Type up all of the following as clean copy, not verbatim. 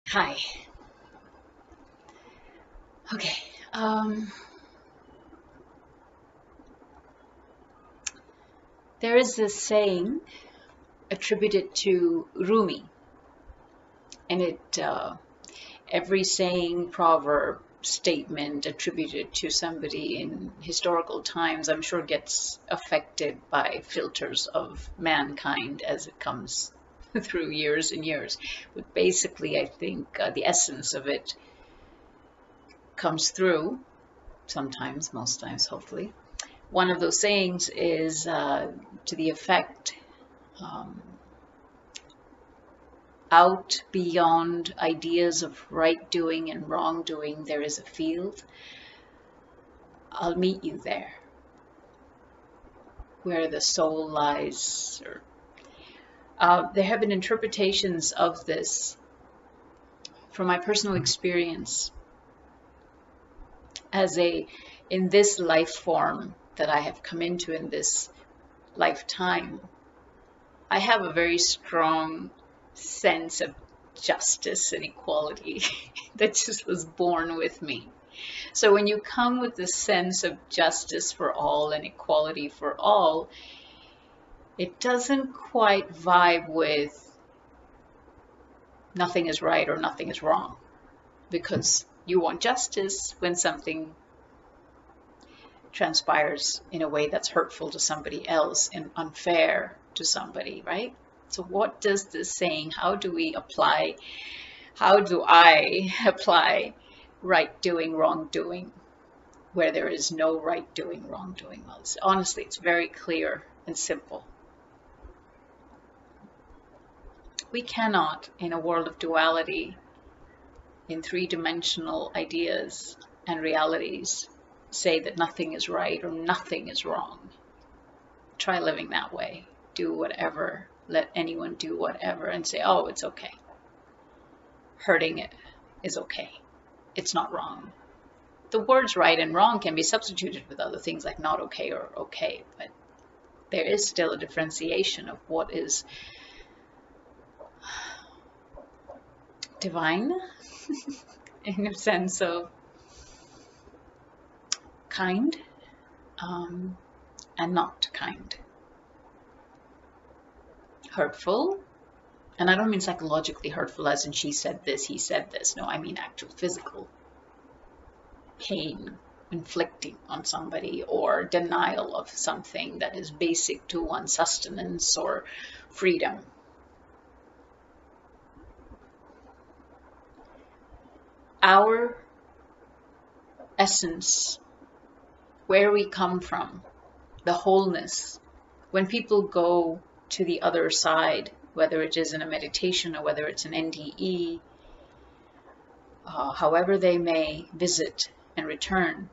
Hi. Okay. Um, there is this saying attributed to Rumi, and every saying, proverb, statement attributed to somebody in historical times, I'm sure gets affected by filters of mankind as it comes through years and years. But basically, I think the essence of it comes through sometimes, most times, hopefully. One of those sayings is to the effect, um, out beyond ideas of right doing and wrong doing, there is a field. I'll meet you there where the soul lies. There have been interpretations of this from my personal experience as in this life form that I have come into in this lifetime. I have a very strong sense of justice and equality that just was born with me. So when you come with this sense of justice for all and equality for all, it doesn't quite vibe with nothing is right or nothing is wrong, because you want justice when something transpires in a way that's hurtful to somebody else and unfair to somebody, right? So what does this saying, how do I apply right doing, wrong doing, where there is no right doing, wrong doing? Well, honestly, it's very clear and simple. We cannot, in a world of duality, in three-dimensional ideas and realities, say that nothing is right or nothing is wrong. Try living that way. Do whatever. Let anyone do whatever and say, oh, it's okay. Hurting it is okay. It's not wrong. The words right and wrong can be substituted with other things like not okay or okay, but there is still a differentiation of what is divine in a sense of kind, and not kind. Hurtful, and I don't mean psychologically hurtful as in she said this, he said this. No, I mean actual physical pain inflicting on somebody, or denial of something that is basic to one's sustenance or freedom. Our essence, where we come from, the wholeness, when people go to the other side, whether it is in a meditation or whether it's an NDE, however they may visit and return,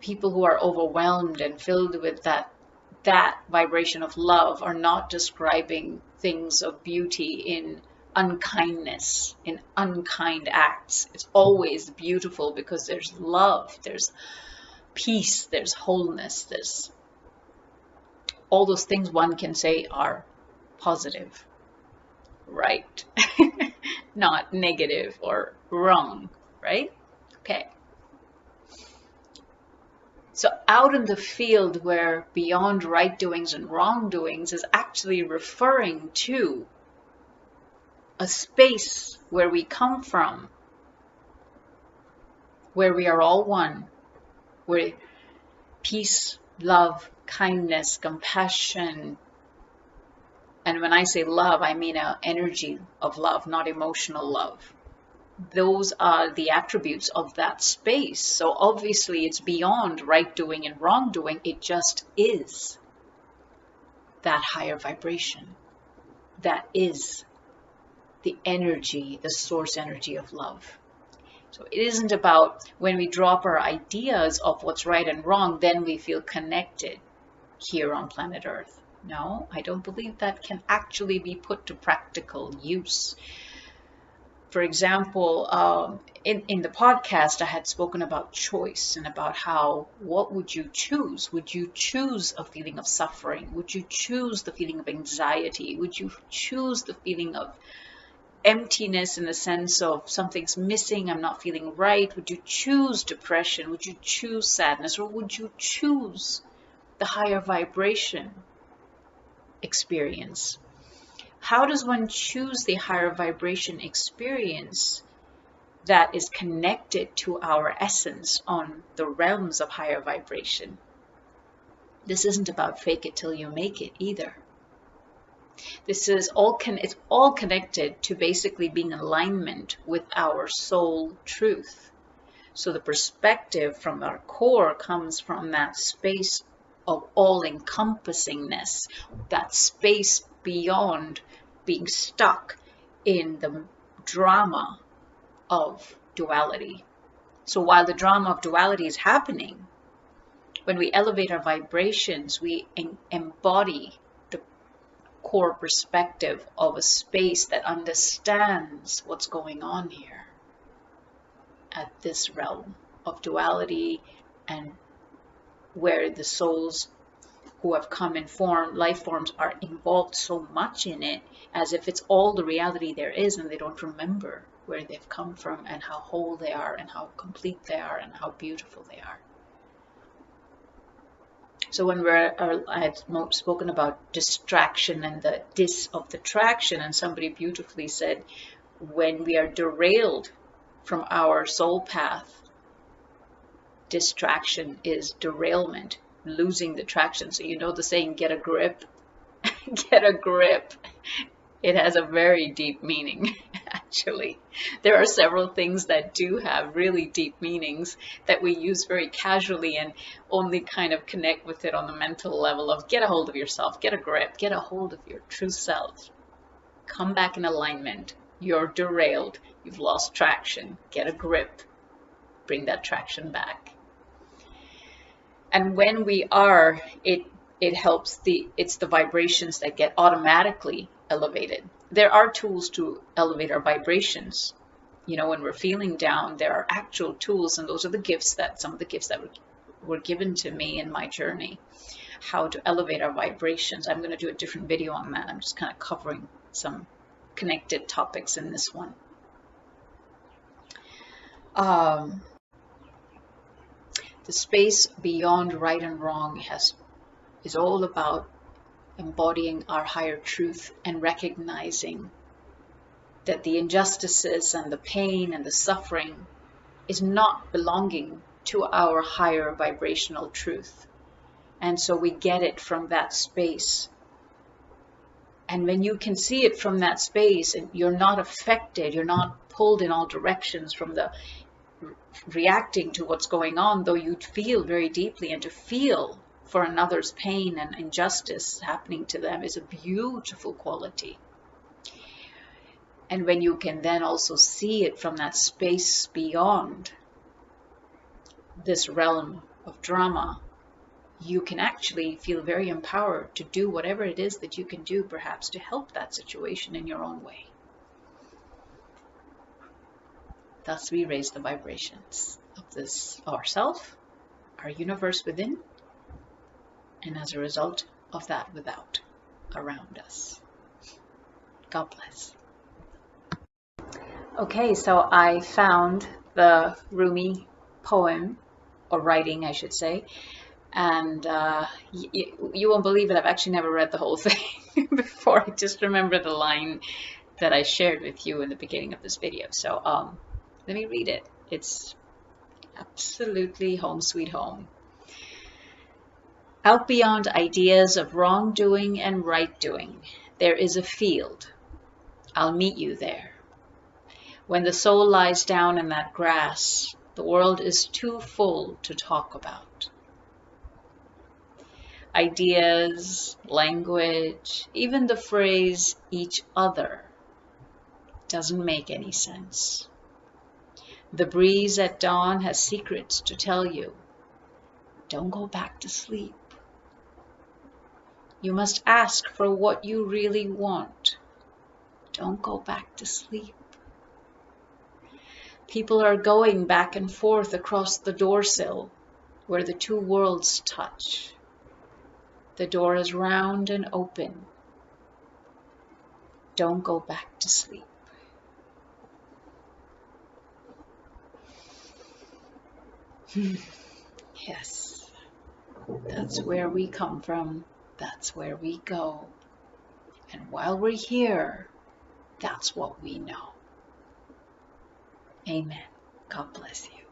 people who are overwhelmed and filled with that vibration of love are not describing things of beauty in unkindness, in unkind acts. It's always beautiful because there's love, there's peace, there's wholeness, there's all those things one can say are positive, right? Not negative or wrong, right? Okay. So out in the field where beyond right doings and wrong doings is actually referring to a space where we come from, where we are all one, where peace, love, kindness, compassion, and when I say love, I mean an energy of love, not emotional love. Those are the attributes of that space. So obviously it's beyond right doing and wrong doing. It just is that higher vibration. That is the energy, the source energy of love. So it isn't about when we drop our ideas of what's right and wrong, then we feel connected here on planet Earth. No, I don't believe that can actually be put to practical use. For example, in the podcast, I had spoken about choice and about how, what would you choose? Would you choose a feeling of suffering? Would you choose the feeling of anxiety? Would you choose the feeling of emptiness in the sense of something's missing, I'm not feeling right? Would you choose depression? Would you choose sadness? Or would you choose the higher vibration experience? How does one choose the higher vibration experience that is connected to our essence on the realms of higher vibration? This isn't about fake it till you make it either. This is it's all connected to basically being in alignment with our soul truth. So the perspective from our core comes from that space of all-encompassingness, that space beyond being stuck in the drama of duality. So while the drama of duality is happening, when we elevate our vibrations, we embody the core perspective of a space that understands what's going on here at this realm of duality, and where the souls who have come in life forms are involved so much in it, as if it's all the reality there is, and they don't remember where they've come from and how whole they are and how complete they are and how beautiful they are. So when I had spoken about distraction and the dis of the traction, and somebody beautifully said, when we are derailed from our soul path, distraction is derailment, losing the traction. So you know the saying, get a grip, get a grip. It has a very deep meaning, actually. There are several things that do have really deep meanings that we use very casually and only kind of connect with it on the mental level of get a hold of yourself, get a grip, get a hold of your true self. Come back in alignment. You're derailed. You've lost traction. Get a grip. Bring that traction back. And when we are, it helps it's the vibrations that get automatically elevated. There are tools to elevate our vibrations. You know, when we're feeling down, there are actual tools, and those are some of the gifts that were given to me in my journey, how to elevate our vibrations. I'm going to do a different video on that. I'm just kind of covering some connected topics in this one. The space beyond right and wrong is all about embodying our higher truth and recognizing that the injustices and the pain and the suffering is not belonging to our higher vibrational truth. And so we get it from that space. And when you can see it from that space and you're not affected, you're not pulled in all directions from the reacting to what's going on, though you feel very deeply, and to feel for another's pain and injustice happening to them is a beautiful quality. And when you can then also see it from that space beyond this realm of drama, you can actually feel very empowered to do whatever it is that you can do, perhaps to help that situation in your own way. Thus we raise the vibrations of this ourself, our universe within, and as a result of that without, around us. God bless. Okay, so I found the Rumi poem, or writing I should say, and you won't believe it, I've actually never read the whole thing before. I just remember the line that I shared with you in the beginning of this video. So let me read it. It's absolutely home sweet home. Out beyond ideas of wrongdoing and right doing, there is a field. I'll meet you there. When the soul lies down in that grass, the world is too full to talk about. Ideas, language, even the phrase each other doesn't make any sense. The breeze at dawn has secrets to tell you. Don't go back to sleep. You must ask for what you really want. Don't go back to sleep. People are going back and forth across the doorsill where the two worlds touch. The door is round and open. Don't go back to sleep. Yes, that's where we come from. That's where we go. And while we're here, that's what we know. Amen. God bless you.